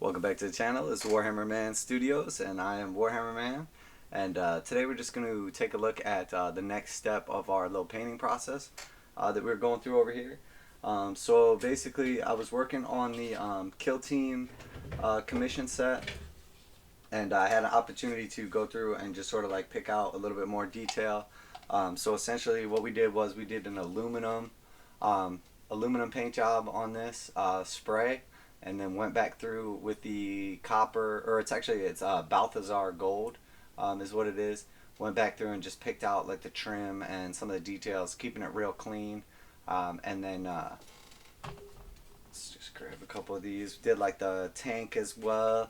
Welcome back to the channel. This is Warhammer Man Studios, and I am Warhammer Man. And today we're just going to take a look at the next step of our little painting process that we're going through over here. So basically, I was working on the Kill Team commission set, and I had an opportunity to go through and just sort of like pick out a little bit more detail. So essentially, what we did was we did an aluminum paint job on this spray. And then went back through with the copper, or it's Balthazar gold, is what it is. Went back through and just picked out like the trim and some of the details, keeping it real clean. And then let's just grab a couple of these. Did like the tank as well.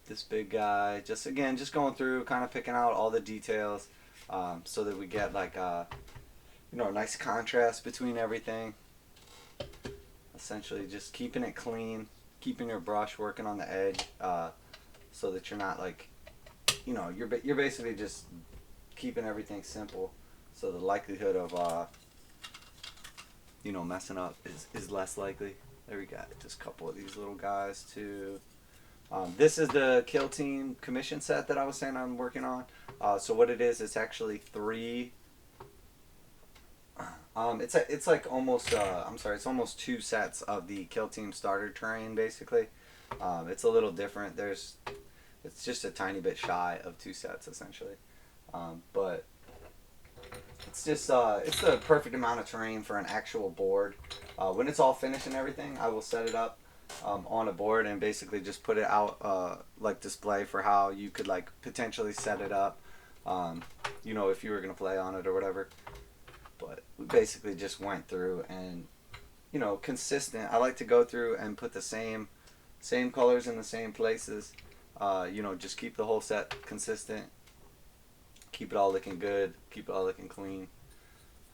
This big guy. Just going through, kind of picking out all the details, so that we get like a nice contrast between everything. Essentially just keeping it clean, keeping your brush working on the edge, so that you're not like, you're basically just keeping everything simple, so the likelihood of messing up is less likely. There we got just a couple of these little guys too. This is the Kill Team commission set that I was saying I'm working on. So what it is, it's actually three. It's like almost it's almost two sets of the Kill Team starter terrain basically. It's a little different. It's just a tiny bit shy of two sets essentially, but it's just it's the perfect amount of terrain for an actual board. When it's all finished and everything, I will set it up on a board and basically just put it out like display for how you could like potentially set it up, if you were gonna play on it or whatever. But we basically just went through and, consistent. I like to go through and put the same colors in the same places. Just keep the whole set consistent. Keep it all looking good. Keep it all looking clean.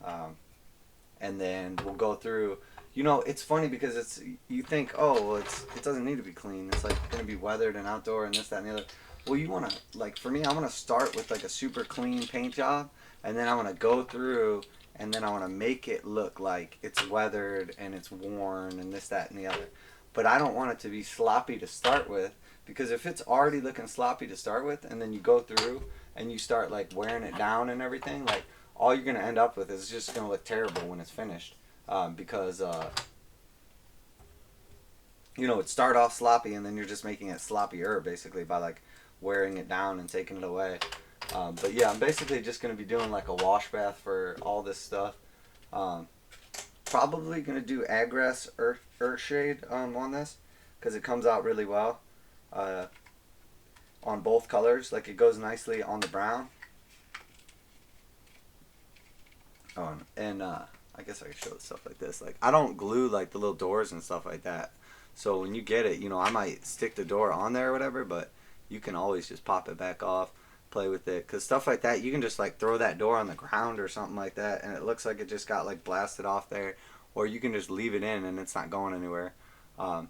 And then we'll go through. It's funny because you think, oh, well, it doesn't need to be clean. It's like going to be weathered and outdoor and this, that, and the other. Well, you want to, like, for me, I want to start with like a super clean paint job, and then I want to go through. And then I want to make it look like it's weathered and it's worn and this, that, and the other. But I don't want it to be sloppy to start with, because if it's already looking sloppy to start with and then you go through and you start like wearing it down and everything, like all you're going to end up with is just going to look terrible when it's finished. Because, it start off sloppy and then you're just making it sloppier basically by like wearing it down and taking it away. But yeah, I'm basically just going to be doing like a wash bath for all this stuff. Probably going to do Agress Earthshade on this, because it comes out really well on both colors. Like it goes nicely on the brown. And I guess I can show stuff like this. Like I don't glue like the little doors and stuff like that. So when you get it, I might stick the door on there or whatever, but you can always just pop it back off. Play with it, because stuff like that you can just like throw that door on the ground or something like that and it looks like it just got like blasted off there, or you can just leave it in and it's not going anywhere. But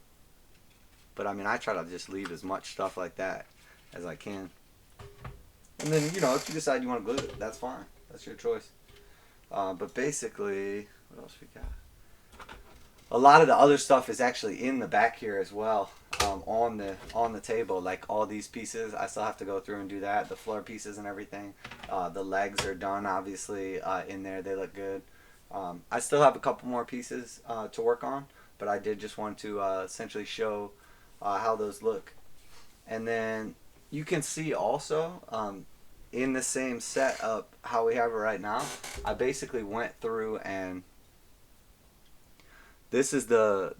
I mean, I try to just leave as much stuff like that as I can, and then if you decide you want to glue it, that's fine, that's your choice. But basically, what else we got? A lot of the other stuff is actually in the back here as well. On the table, like all these pieces, I still have to go through and do that. The floor pieces and everything. The legs are done, obviously, in there. They look good. I still have a couple more pieces to work on, but I did just want to essentially show how those look. And then you can see also in the same setup how we have it right now. I basically went through and this is the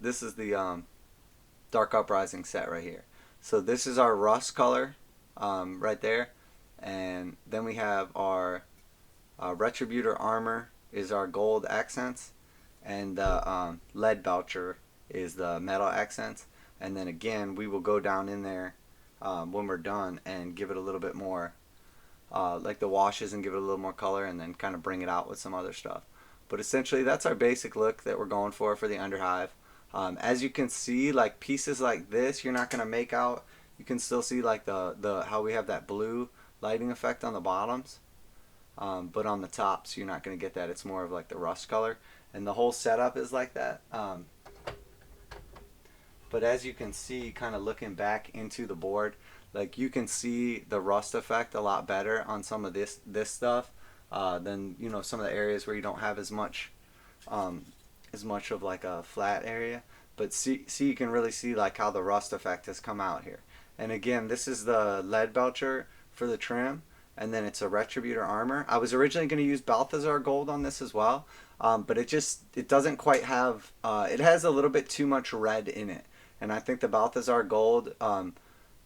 Dark Uprising set right here. So this is our rust color right there, and then we have our Retributor armor is our gold accents, and the Leadbelcher is the metal accents. And then again, we will go down in there when we're done and give it a little bit more like the washes, and give it a little more color, and then kind of bring it out with some other stuff. But essentially that's our basic look that we're going for the Underhive. As you can see, like pieces like this, you're not going to make out. You can still see like the how we have that blue lighting effect on the bottoms. But on the tops, you're not going to get that. It's more of like the rust color. And the whole setup is like that. but as you can see, kind of looking back into the board, like you can see the rust effect a lot better on some of this stuff than, you know, some of the areas where you don't have as much of like a flat area. But see you can really see like how the rust effect has come out here. And again, this is the Leadbelcher for the trim, and then it's a Retributor armor. I was originally going to use Balthazar gold on this as well, but it doesn't quite have, it has a little bit too much red in it. And I think the Balthazar gold,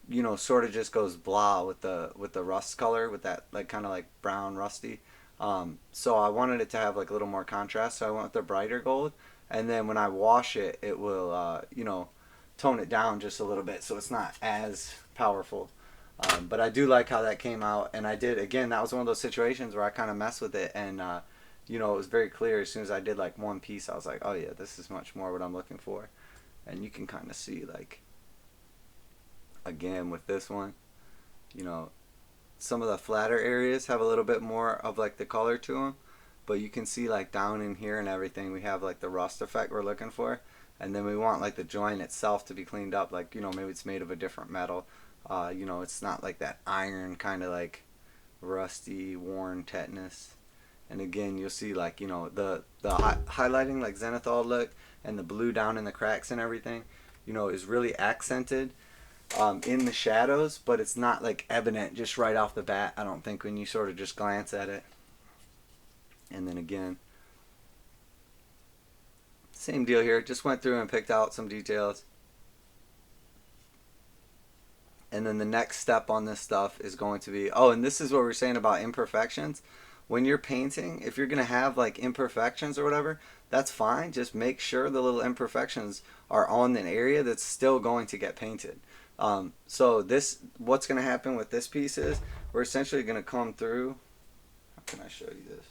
you know, sort of just goes blah with the rust color, with that like kind of like brown rusty. So I wanted it to have like a little more contrast, so I went with the brighter gold. And then when I wash it, it will, you know, tone it down just a little bit, so it's not as powerful. But I do like how that came out, and I did, again, that was one of those situations where I kind of messed with it, and you know, it was very clear as soon as I did like one piece, I was like, oh yeah, this is much more what I'm looking for. And you can kind of see, like, again with this one, you know, some of the flatter areas have a little bit more of like the color to them, but you can see like down in here and everything, we have like the rust effect we're looking for. And then we want like the joint itself to be cleaned up, like, you know, maybe it's made of a different metal. You know, it's not like that iron kind of like rusty, worn tetanus. And again, you'll see like, you know, the highlighting like zenithal look, and the blue down in the cracks and everything, you know, is really accented in the shadows, but it's not like evident just right off the bat, I don't think, when you sort of just glance at it. And then again, same deal here, just went through and picked out some details. And then the next step on this stuff is going to be, oh, and this is what we're saying about imperfections. When you're painting, if you're going to have like imperfections or whatever, that's fine. Just make sure the little imperfections are on an area that's still going to get painted. So this, what's going to happen with this piece is, we're essentially going to come through, how can I show you this?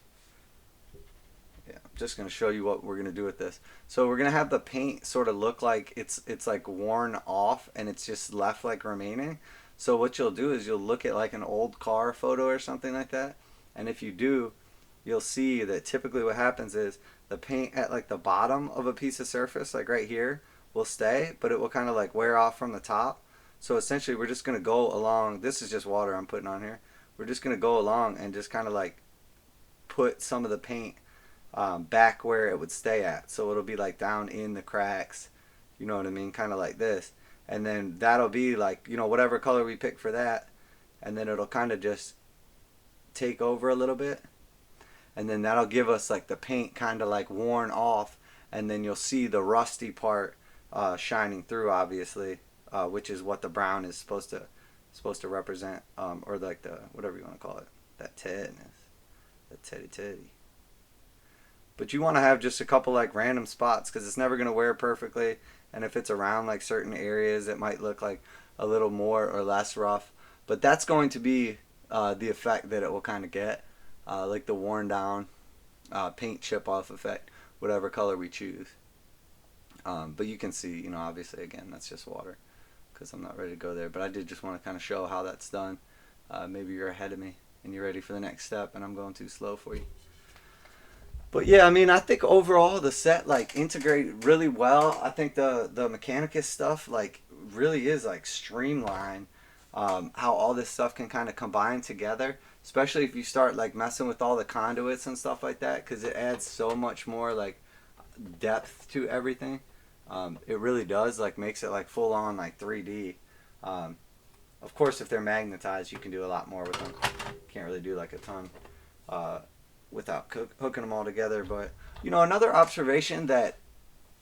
Yeah, I'm just going to show you what we're going to do with this. So we're going to have the paint sort of look like it's like worn off, and it's just left like remaining. So what you'll do is you'll look at like an old car photo or something like that, and if you do, you'll see that typically what happens is the paint at like the bottom of a piece of surface, like right here, will stay, but it will kind of like wear off from the top. So essentially we're just going to go along, this is just water I'm putting on here, we're just going to go along and just kind of like put some of the paint back where it would stay at. So it'll be like down in the cracks, you know what I mean, kind of like this. And then that'll be like, you know, whatever color we pick for that, and then it'll kind of just take over a little bit, and then that'll give us like the paint kind of like worn off, and then you'll see the rusty part shining through, obviously, which is what the brown is supposed to represent, or like the, whatever you want to call it, that tetanus, that teddy. But you want to have just a couple like random spots, because it's never going to wear perfectly, and if it's around like certain areas, it might look like a little more or less rough. But that's going to be the effect that it will kind of get, like the worn down paint chip off effect, whatever color we choose. But you can see, you know, obviously, again, that's just water, because I'm not ready to go there. But I did just want to kind of show how that's done. Maybe you're ahead of me and you're ready for the next step, and I'm going too slow for you. But yeah, I mean, I think overall the set like integrated really well. I think the Mechanicus stuff like really is like streamlined. How all this stuff can kind of combine together, especially if you start like messing with all the conduits and stuff like that, because it adds so much more like depth to everything. It really does, like makes it like full on like 3D. Of course, if they're magnetized, you can do a lot more with them. Can't really do like a ton without hooking them all together. But you know, another observation that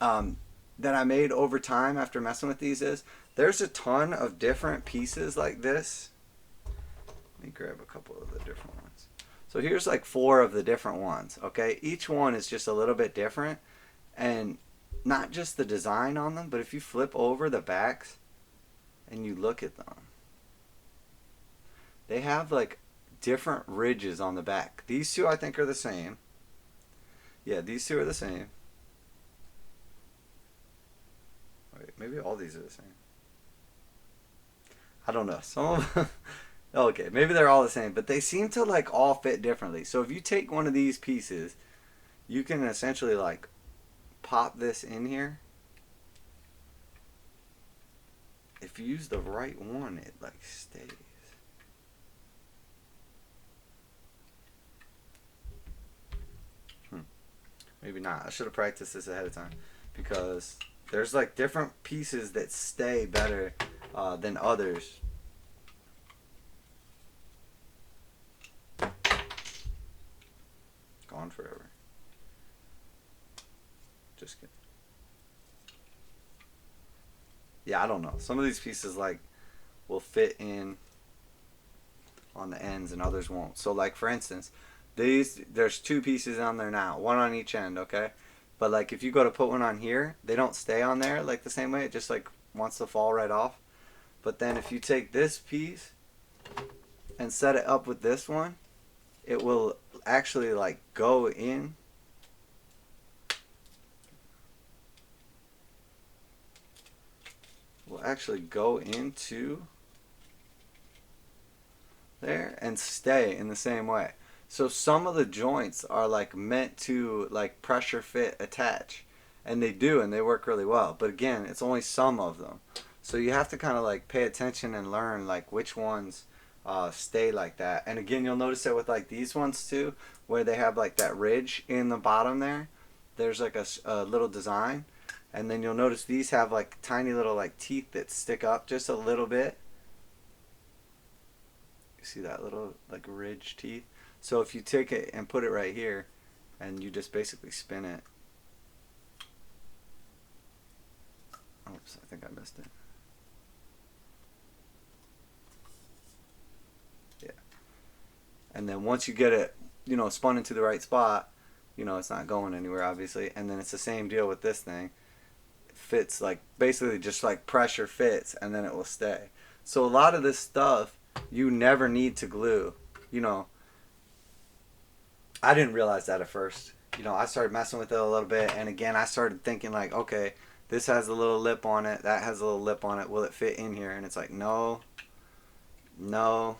that I made over time after messing with these is there's a ton of different pieces like this. Let me grab a couple of the different ones. So here's like 4 of the different ones, okay? Each one is just a little bit different, and not just the design on them, but if you flip over the backs and you look at them, they have like different ridges on the back. These two I think are the same. Yeah, these two are the same. Wait, maybe all these are the same. I don't know. Some of them, okay, maybe they're all the same, but they seem to like all fit differently. So if you take one of these pieces, you can essentially like pop this in here, if you use the right one, it like stays. Maybe not. I should have practiced this ahead of time, because there's like different pieces that stay better than others. Gone forever. Just kidding. Yeah, I don't know. Some of these pieces like will fit in on the ends and others won't. So like for instance, there's 2 pieces on there now, one on each end, okay? But like if you go to put one on here, they don't stay on there like the same way. It just like wants to fall right off. But then if you take this piece and set it up with this one, it will actually like go in. Will actually go into there and stay in the same way. So some of the joints are like meant to like pressure fit attach, and they do, and they work really well. But again, it's only some of them. So you have to kind of like pay attention and learn like which ones stay like that. And again, you'll notice it with like these ones too, where they have like that ridge in the bottom there. There's like a little design, and then you'll notice these have like tiny little like teeth that stick up just a little bit. You see that little like ridge teeth? So if you take it and put it right here, and you just basically spin it. Oops, I think I missed it. Yeah. And then once you get it, you know, spun into the right spot, you know, it's not going anywhere obviously. And then it's the same deal with this thing. It fits like, basically just like pressure fits, and then it will stay. So a lot of this stuff you never need to glue, you know. I didn't realize that at first. You know, I started messing with it a little bit, and again, I started thinking like, okay, this has a little lip on it, that has a little lip on it, will it fit in here? And it's like, no, no.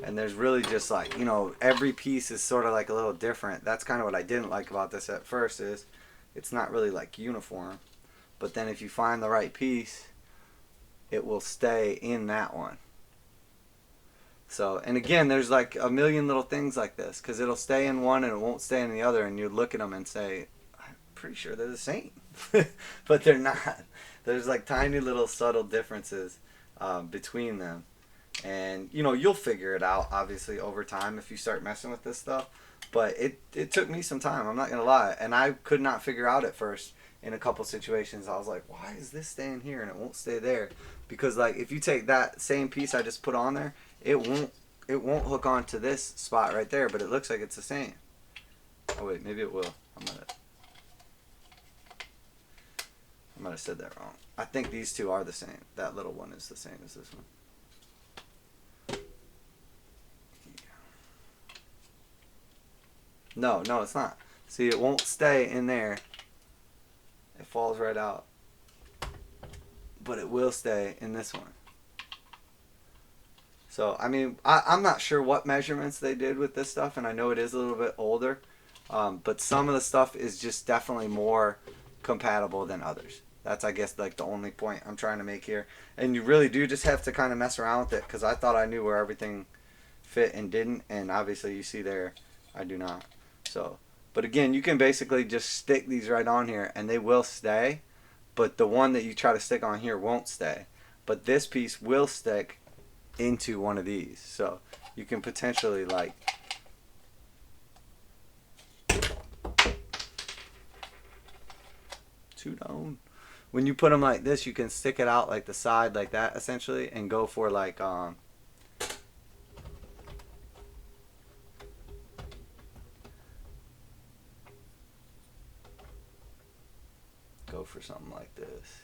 And there's really just like, you know, every piece is sort of like a little different. That's kind of what I didn't like about this at first, is it's not really like uniform. But then if you find the right piece, it will stay in that one. So, and again, there's like a million little things like this, because it'll stay in one and it won't stay in the other, and you look at them and say, I'm pretty sure they're the same. But they're not. There's like tiny little subtle differences between them. And, you know, you'll figure it out, obviously, over time if you start messing with this stuff. But it took me some time, I'm not going to lie. And I could not figure out at first in a couple situations. I was like, why is this staying here and it won't stay there? Because, like, if you take that same piece I just put on there, it won't hook onto this spot right there, but it looks like it's the same. Oh wait, maybe it will. I might have said that wrong. I think these two are the same. That little one is the same as this one. No, it's not. See, it won't stay in there. It falls right out. But it will stay in this one. So, I mean, I'm not sure what measurements they did with this stuff, and I know it is a little bit older, but some of the stuff is just definitely more compatible than others. That's, I guess, like the only point I'm trying to make here. And you really do just have to kind of mess around with it, because I thought I knew where everything fit and didn't, and obviously you see there, I do not. So, but again, you can basically just stick these right on here, and they will stay, but the one that you try to stick on here won't stay. But this piece will stick into one of these, so you can potentially like when you put them like this, you can stick it out like the side like that essentially, and go for like go for something like this.